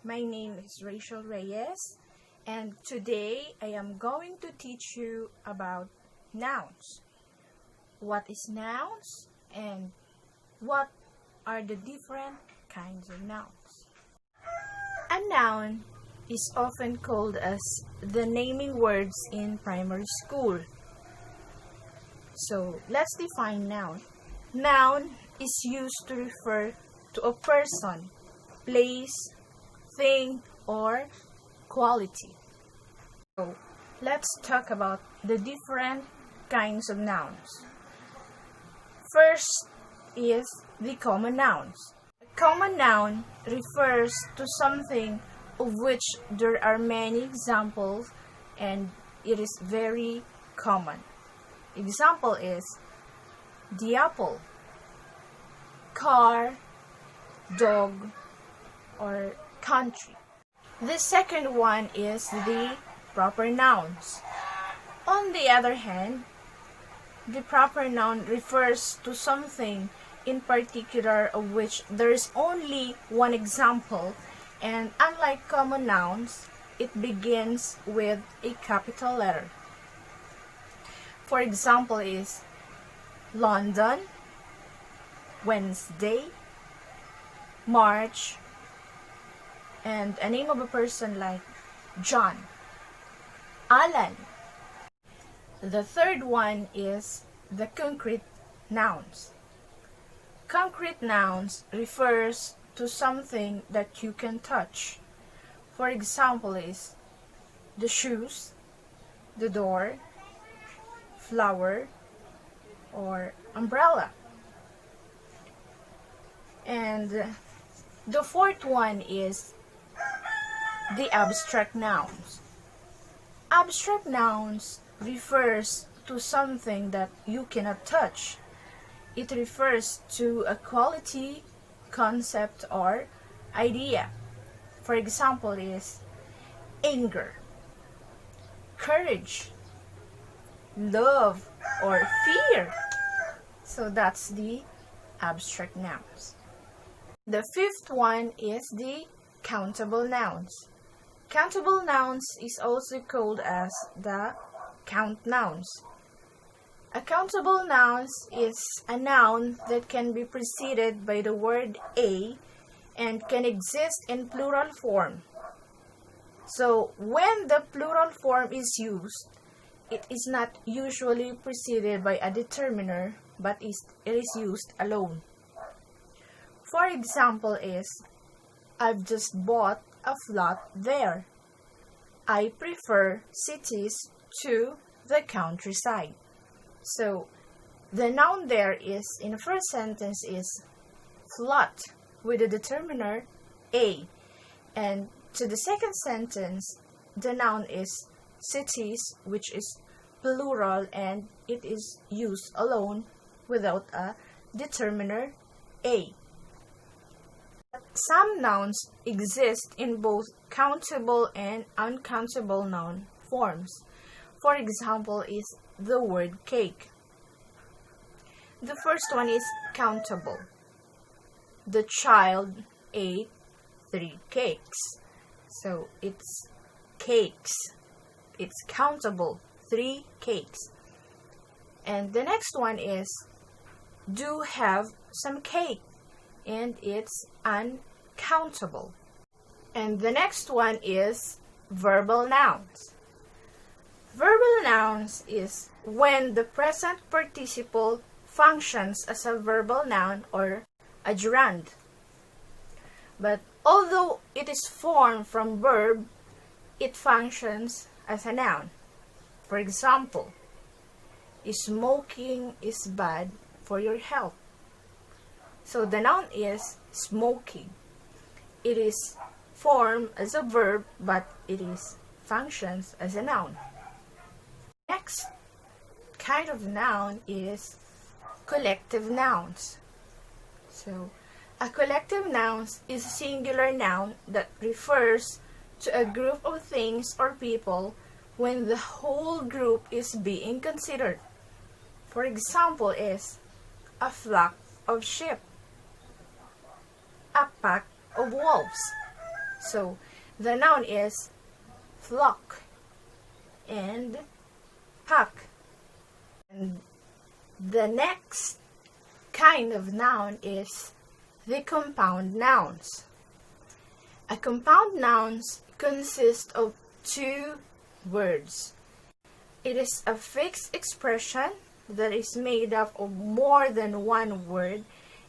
My name is Rachel Reyes, and today I am going to teach you about nouns. What is nouns and what are the different kinds of nouns? A noun is often called as the naming words in primary school. So let's define noun. Noun is used to refer to a person, place, thing, or quality. So let's talk about the different kinds of nouns. First is the common nouns. A common noun refers to something of which there are many examples and it is very common. Example is the apple, car, dog, or country. The second one is the proper nouns. On the other hand, the proper noun refers to something in particular of which there is only one example, and unlike common nouns, it begins with a capital letter. For example is London, Wednesday, March, and a name of a person like John, Alan. The third one is the concrete nouns. Concrete nouns refers to something that you can touch. For example is the shoes, the door, flower, or umbrella. And the fourth one is the abstract nouns. Abstract nouns refers to something that you cannot touch. It refers to a quality, concept, or idea. For example is anger, courage, love, or fear. So that's the abstract nouns. The fifth one is the countable nouns. Countable nouns is also called as the count nouns. A countable noun is a noun that can be preceded by the word a and can exist in plural form. So when the plural form is used, it is not usually preceded by a determiner, but it is used alone. For example is, I've just bought a flat there. I prefer cities to the countryside. So the noun there is, in the first sentence is flat with the determiner a. And to the second sentence, the noun is cities, which is plural and it is used alone without a determiner a. Some nouns exist in both countable and uncountable noun forms. For example is the word cake. The first one is countable. The child ate 3 cakes. So it's cakes. It's countable, 3 cakes. And the next one is do have some cake, and it's uncountable. And the next one is verbal nouns. Verbal nouns is when the present participle functions as a verbal noun or a gerund. But although it is formed from verb, it functions as a noun. For example, smoking is bad for your health. So the noun is smoking. It is formed as a verb, but it is functions as a noun. Next kind of noun is collective nouns. So a collective noun is a singular noun that refers to a group of things or people when the whole group is being considered. For example is a flock of sheep, a pack of wolves. So the noun is flock and pack. And the next kind of noun is the compound nouns. A compound noun consists of two words. It is a fixed expression that is made up of more than one word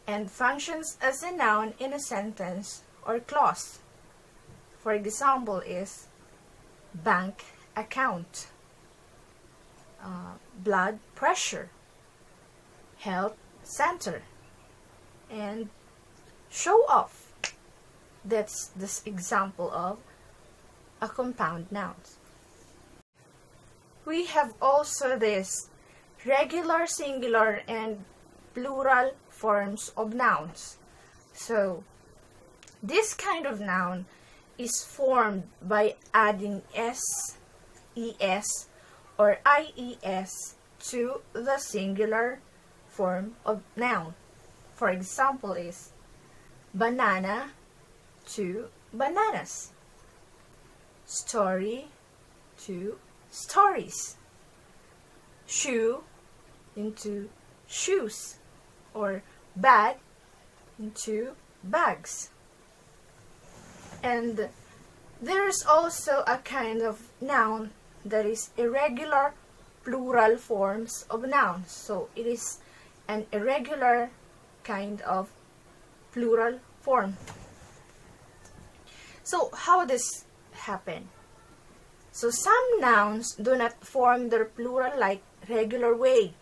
and functions as a noun in a sentence or clause. For example is bank account, blood pressure, health center, and show off. That's this example of a compound noun. We have also this regular, singular, and plural forms of nouns. So this kind of noun is formed by adding s, es, or ies to the singular form of noun. For example is banana to bananas, story to stories, shoe into shoes, or bag into bags. And there's also a kind of noun that is irregular plural forms of nouns. So it is an irregular kind of plural form. So how this happen? So some nouns do not form their plural like regular way.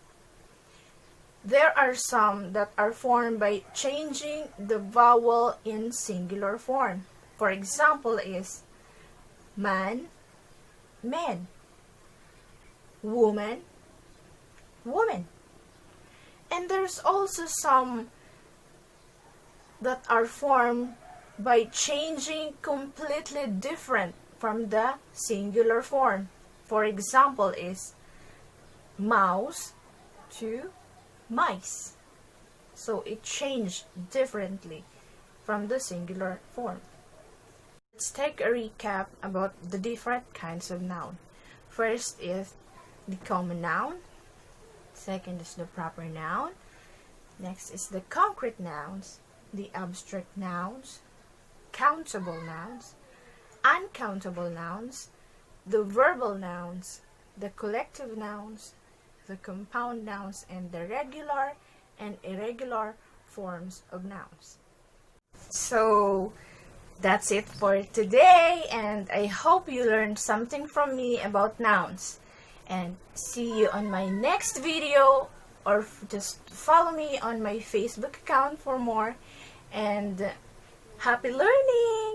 There are some that are formed by changing the vowel in singular form. For example is man, men, woman, woman. And there's also some that are formed by changing completely different from the singular form. For example is mouse to mice. So it changed differently from the singular form. Let's take a recap about the different kinds of noun. First is the common noun. Second is the proper noun. Next is the concrete nouns, the abstract nouns, countable nouns, uncountable nouns, the verbal nouns, the collective nouns, the compound nouns, and the regular and irregular forms of nouns. So that's it for today, and I hope you learned something from me about nouns. And see you on my next video, or just follow me on my Facebook account for more. And happy learning!